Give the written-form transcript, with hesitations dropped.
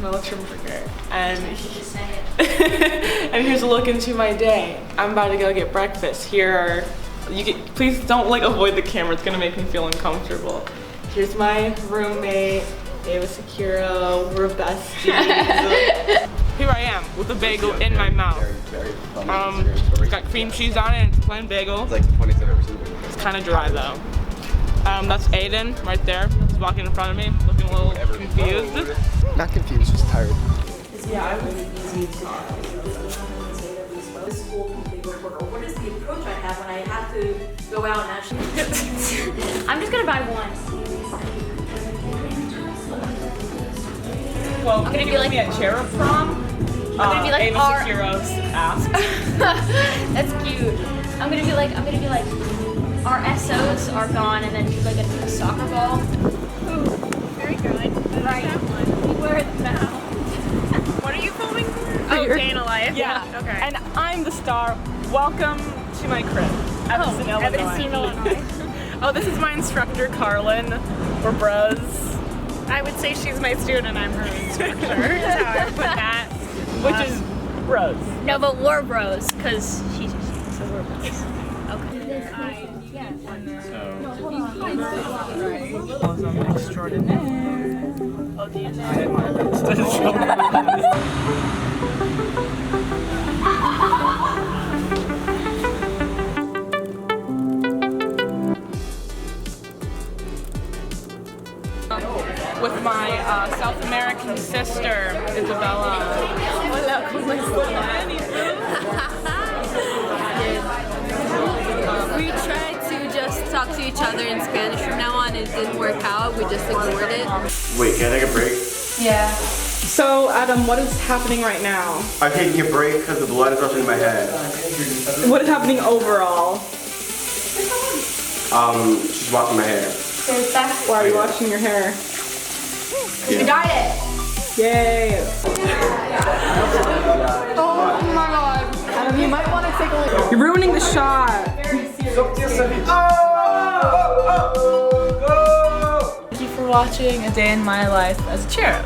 smell a Trimburger. And and here's a look into my day. I'm about to go get breakfast. Here are, please don't like avoid the camera, it's gonna make me feel uncomfortable. Here's my roommate, Ava Securo, we're besties. Here I am with a bagel in my mouth. It's got cream cheese on it and it's plain bagel. It's like the funniest I've ever seen. It's kind of dry though. That's Aiden right there. He's walking in front of me, looking a little confused. Not confused, just tired. Yeah, I would. What is the approach I have when I have to go out and actually? I'm just gonna buy one. Well, I'm gonna be like me at Cherub prom. I'm gonna be like Ava Securo's asked. That's cute. I'm gonna be like our SOs are gone, and then do like a soccer ball. Ooh, very good. Right. We wear them now. What are you filming for? Oh, Day in a Life? Yeah. Okay. And I'm the star. Welcome to my crib. Evanston, Illinois. Evanston, Illinois. Oh, this is my instructor, Carlin. We're bros. I would say she's my student, I'm her instructor. That's how I would put that. Which is bros. No, but we're bros, cause she's so we're bros. Okay. Awesome extraordinaire. Oh, do you know? I didn't want with my South American sister, Isabella. Hola, ¿cómo estás? We tried to just talk to each other in Spanish from now on. It didn't work out. We just ignored it. Wait, can I take a break? Yeah. So, Adam, what is happening right now? I'm taking a break because the blood is rushing in my head. What is happening overall? She's washing my hair. Why are you washing your hair? We got it. Yay! Oh my god. Adam, you might want to take a look. You're ruining the shot. Thank you for watching A Day in My Life as a Cherub.